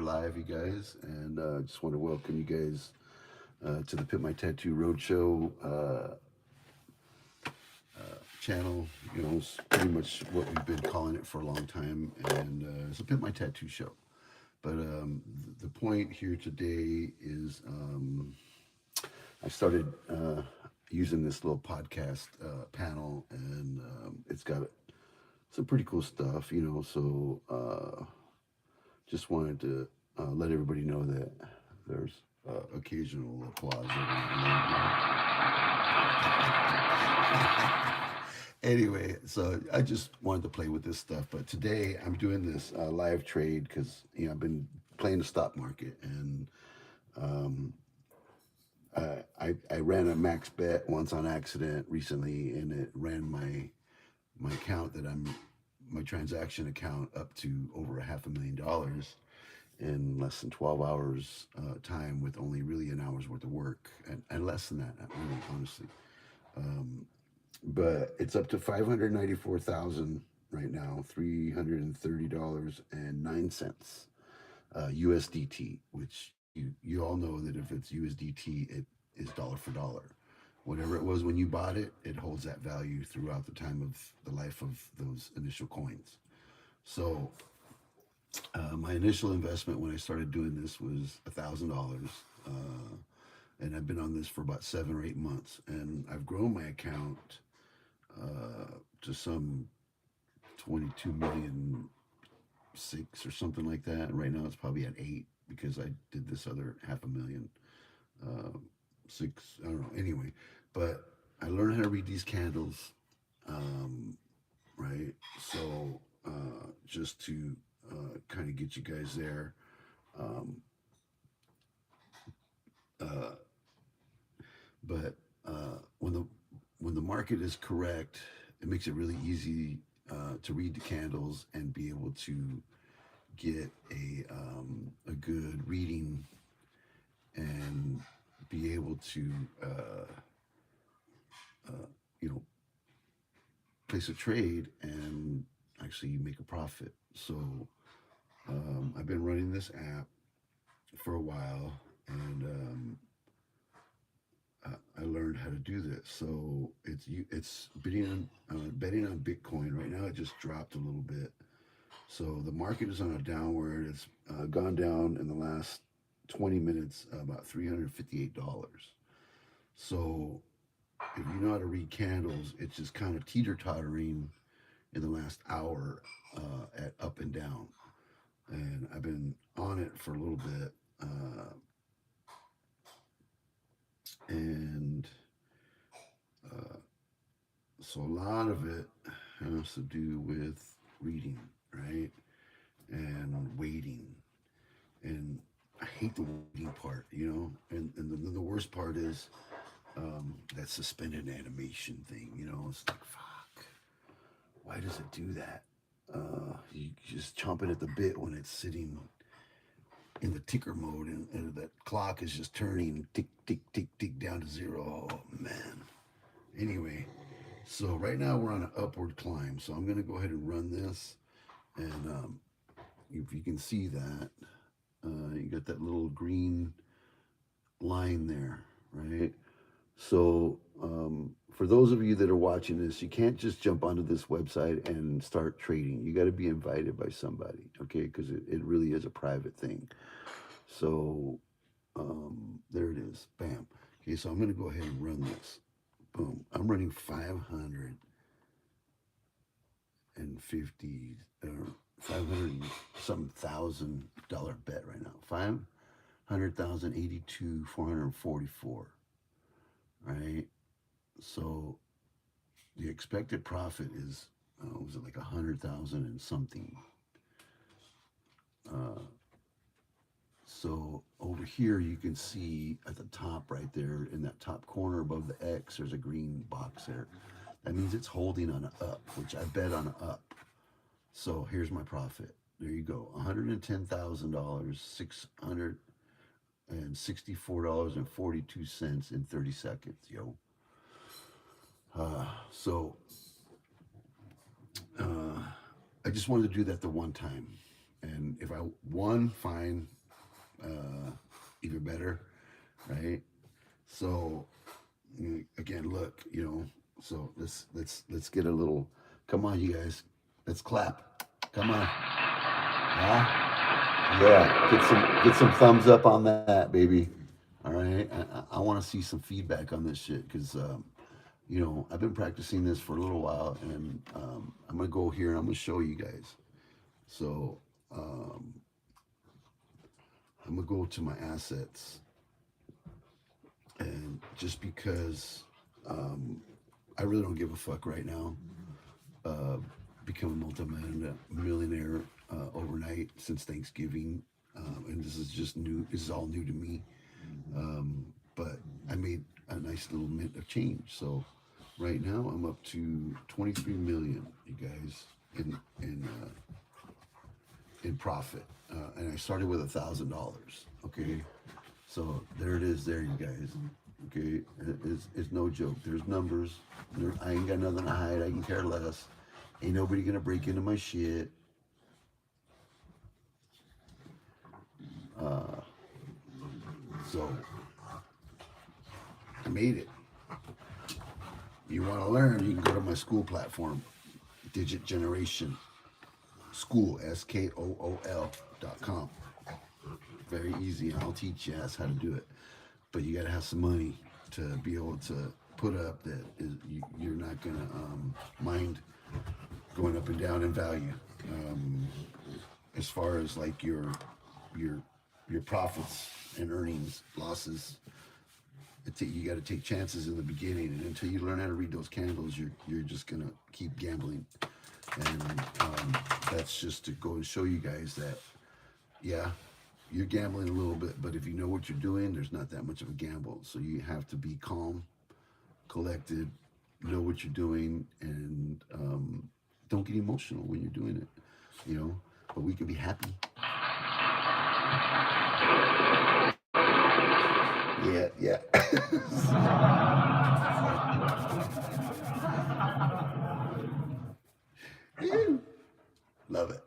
live, you guys, and just want to welcome you guys to the Pit My Tattoo Roadshow channel. You know, it's pretty much what we've been calling it for a long time, and it's a Pit My Tattoo show. But the point here today is I started using this little podcast panel, and it's got some pretty cool stuff, you know. So just wanted to let everybody know that there's occasional applause every now and then. Anyway, so I just wanted to play with this stuff. But today I'm doing this live trade because I've been playing the stock market, and um, I ran a max bet once on accident recently, and it ran my account that I'm my transaction account up to over a $500,000 in less than 12 hours time, with only really an hour's worth of work, and less than that, really, honestly. Um, but it's up to 594,000 right now, $330.09 USDT, which you all know that if it's USDT, it is dollar for dollar. Whatever it was when you bought it, it holds that value throughout the time of the life of those initial coins. So my initial investment when I started doing this was $1,000, and I've been on this for about 7 or 8 months, and I've grown my account to some 22 million six or something like that. Right now it's probably at eight because I did this other half a million, uh, six. I don't know. Anyway, but I learned how to read these candles, um, right? So just to kind of get you guys there. Um, uh, but when the market is correct, it makes it really easy to read the candles and be able to get a good reading and be able to uh, you know place a trade and actually make a profit. So I've been running this app for a while, and I learned how to do this. So it's betting on Bitcoin right now. It just dropped a little bit. So the market is on a downward. It's gone down in the last 20 minutes about $358. So if you know how to read candles, it's just kind of teeter tottering in the last hour at up and down. And I've been on it for a little bit, and uh, so a lot of it has to do with reading, right, and waiting. And I hate the waiting part, you know. And the worst part is that suspended animation thing. You know, it's like fuck. Why does it do that? You just chomping at the bit when it's sitting in the ticker mode, and that clock is just turning tick tick tick tick down to zero. Oh man. Anyway, so right now we're on an upward climb. So I'm gonna go ahead and run this, and if you can see that, you got that little green line there, right? So, for those of you that are watching this, you can't just jump onto this website and start trading. You got to be invited by somebody, okay? Because it really is a private thing. So, there it is. Bam. Okay, so I'm going to go ahead and run this. Boom. I'm running 550 or 500 and some $1,000 bet right now. 500,082 444. Right? So the expected profit is was it like 100,000 and something. Uh, so over here you can see at the top right there in that top corner above the X, there's a green box there. That means it's holding on an up, which I bet on an up. So here's my profit. There you go, $110,000, $664.42 in 30 seconds, yo. So uh, I just wanted to do that the one time. And if I won, fine. even better, right? So again, look, so let's get a little. Come on, you guys, let's clap. Come on, huh? Yeah, get some thumbs up on that, baby. All right, I want to see some feedback on this shit because I've been practicing this for a little while, and I'm gonna go here and I'm gonna show you guys. So um, I'm gonna go to my assets, and just because I really don't give a fuck right now, uh, become a multimillionaire overnight since Thanksgiving, and this is just new. This is all new to me. But I made a nice little mint of change. So right now I'm up to 23 million, you guys, in profit, and I started with $1,000. Okay, so there it is, there, you guys. Okay, it's no joke. There's numbers. I ain't got nothing to hide. I can care less. Ain't nobody gonna break into my shit. Uh, so I made it. You want to learn? You can go to my school platform, Digit Generation School, SKOOL.com. Very easy. I'll teach you how to do it. But you got to have some money to be able to put up that you're not going to mind going up and down in value. As far as like your profits and earnings, losses, you got to take chances in the beginning, and until you learn how to read those candles, you're just gonna keep gambling. And that's just to go and show you guys that, yeah, you're gambling a little bit, but if you know what you're doing, there's not that much of a gamble. So you have to be calm, collected, know what you're doing, and don't get emotional when you're doing it. But we can be happy. Yeah, yeah. Love it.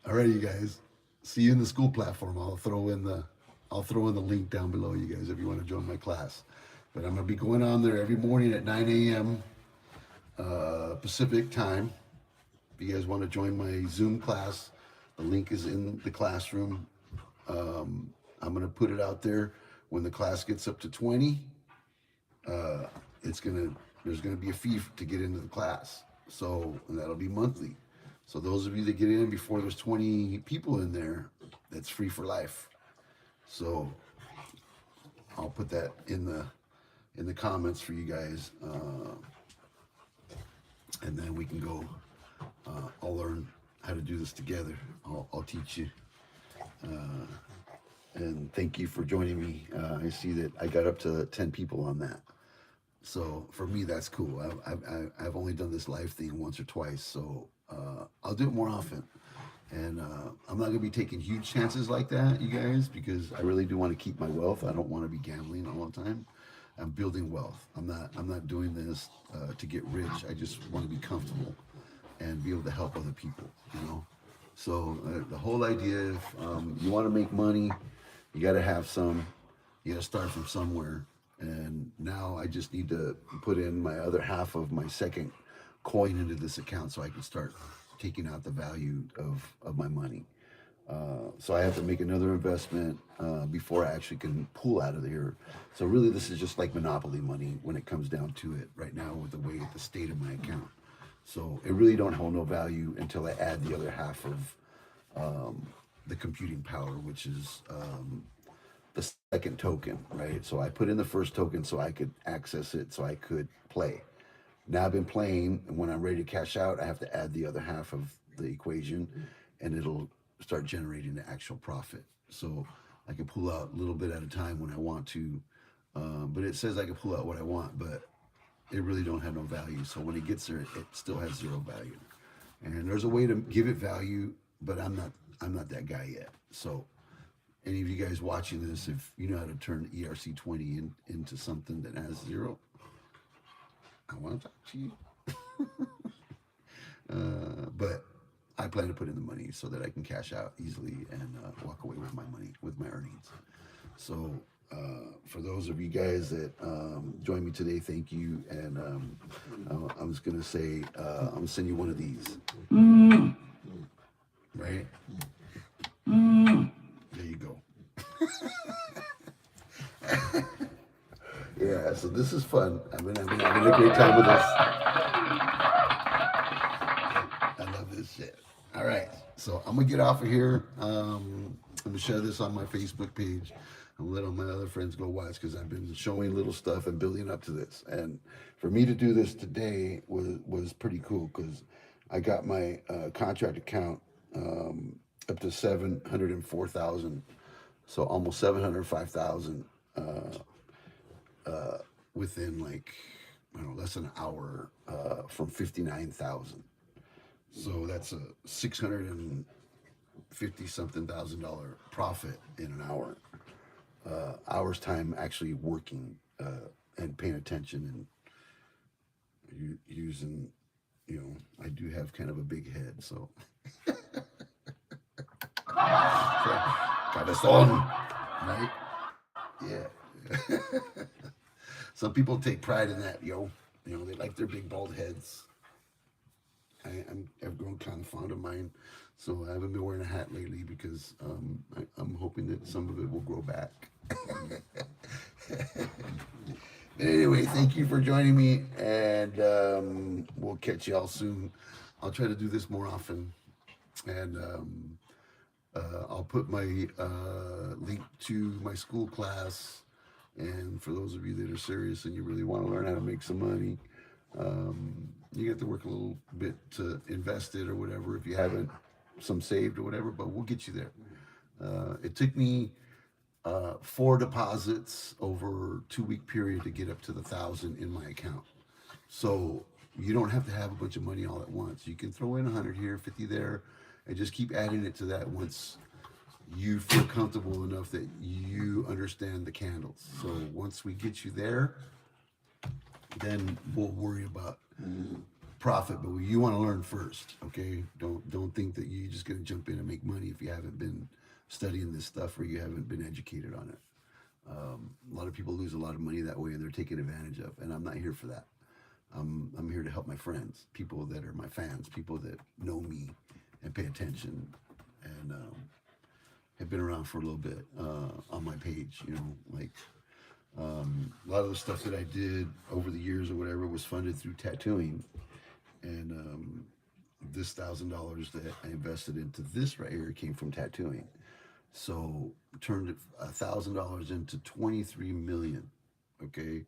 All right, you guys. See you in the school platform. I'll throw in the link down below, you guys, if you want to join my class. But I'm gonna be going on there every morning at 9 a.m. Pacific time. If you guys want to join my Zoom class, the link is in the classroom. I'm gonna put it out there when the class gets up to 20. Uh, there's gonna be a fee to get into the class. So, and that'll be monthly. So those of you that get in before there's 20 people in there, that's free for life. So I'll put that in the comments for you guys, and then we can go. I'll learn how to do this together. I'll teach you. Uh, and thank you for joining me. I see that I got up to 10 people on that. So for me, that's cool. I've only done this live thing once or twice, so I'll do it more often. And I'm not gonna be taking huge chances like that, you guys, because I really do want to keep my wealth. I don't want to be gambling all the time. I'm building wealth. I'm not doing this to get rich. I just want to be comfortable and be able to help other people. So the whole idea, if you want to make money, you got to have some. You got to start from somewhere. And now I just need to put in my other half of my second coin into this account so I can start taking out the value of my money. So I have to make another investment before I actually can pull out of there. So really, this is just like monopoly money when it comes down to it right now with the state of my account. So it really don't hold no value until I add the other half of the computing power, which is the second token, right? So I put in the first token so I could access it, so I could play. Now I've been playing, and when I'm ready to cash out, I have to add the other half of the equation, and it'll start generating the actual profit. So I can pull out a little bit at a time when I want to, but it says I can pull out what I want, but it really don't have no value. So when it gets there, it still has zero value. And there's a way to give it value, but I'm not that guy yet. So any of you guys watching this, if you know how to turn ERC20 into something that has zero, I want to talk to you. But I plan to put in the money so that I can cash out easily and walk away with my money, with my earnings. So for those of you guys that joined me today, thank you. And I'm just gonna say I'm gonna send you one of these. Right? There you go. Yeah, so this is fun. I've been having a great time with this. I love this shit. All right, so I'm gonna get off of here. I'm gonna share this on my Facebook page. I'm gonna let all my other friends go watch because I've been showing little stuff and building up to this. And for me to do this today was pretty cool because I got my contract account up to 704,000, so almost 705,000 within like I don't know less than an hour from 59,000. So that's a 650 something $1,000 profit in an hour. Hours time actually working and paying attention and using, you know, I do have kind of a big head, so cabezón, right? Yeah. Some people take pride in that, yo. You know, they like their big bald heads. I've grown kind of fond of mine, so I haven't been wearing a hat lately because I'm hoping that some of it will grow back. But anyway, thank you for joining me, and we'll catch y'all soon. I'll try to do this more often, and I'll put my link to my school class. And for those of you that are serious and you really want to learn how to make some money, you have to work a little bit to invest it or whatever if you haven't some saved or whatever. But we'll get you there. It took me 4 deposits over 2 week period to get up to the 1,000 in my account. So you don't have to have a bunch of money all at once. You can throw in 100 here, 50 there, and just keep adding it to that once you feel comfortable enough that you understand the candles. So once we get you there, then we'll worry about profit. But you want to learn first, okay? Don't think that you're just going to jump in and make money if you haven't been studying this stuff or you haven't been educated on it. A lot of people lose a lot of money that way and they're taken advantage of, and I'm not here for that. I'm here to help my friends, people that are my fans, people that know me and pay attention and have been around for a little bit on my page. You know, like a lot of the stuff that I did over the years or whatever was funded through tattooing, and this $1,000 that I invested into this right here came from tattooing. So turned $1,000 into 23 million. Okay,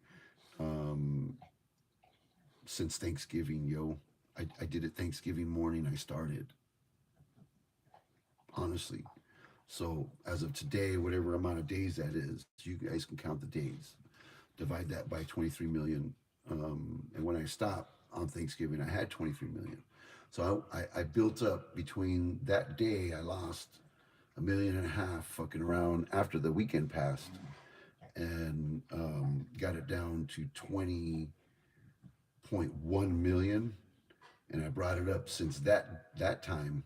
since Thanksgiving, yo. I did it Thanksgiving morning. I started honestly. So as of today, whatever amount of days that is, you guys can count the days. Divide that by 23 million. And when I stopped on Thanksgiving, I had 23 million. So I built up between that day. I lost 1.5 million fucking around after the weekend passed, and got it down to 20.1 million. And I brought it up since that time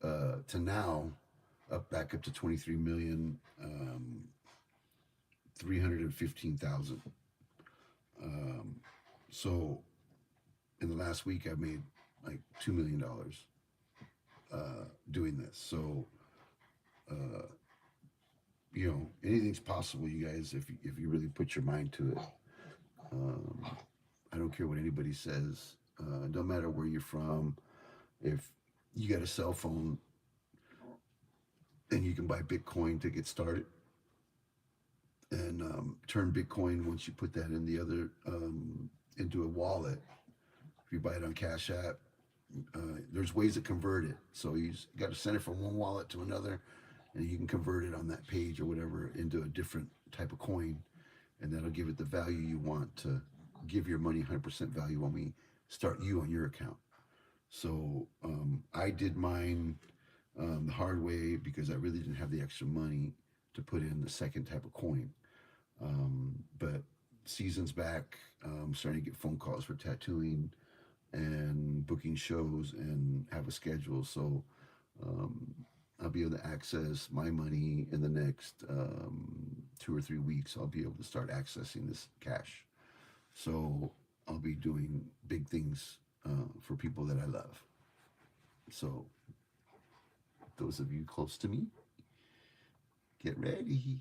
to now, up back up to 23 million, 315,000. So in the last week, I made like $2 million doing this. So you know, anything's possible, you guys, if you really put your mind to it. Um, I don't care what anybody says. Don't matter where you're from. If you got a cell phone and you can buy Bitcoin to get started, and turn Bitcoin once you put that in the other into a wallet. If you buy it on Cash App, there's ways to convert it. So you got to send it from one wallet to another, and you can convert it on that page or whatever into a different type of coin, and that'll give it the value you want to give your money 100% value when we start you on your account. So I did mine the hard way because I really didn't have the extra money to put in the second type of coin. But seasons back, starting to get phone calls for tattooing and booking shows and have a schedule. So I'll be able to access my money in the next 2 or 3 weeks. I'll be able to start accessing this cash. So I'll be doing big things for people that I love. So those of you close to me, get ready.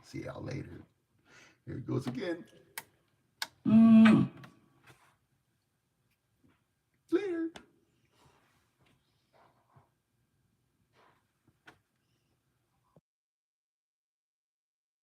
See y'all later. Here it goes again.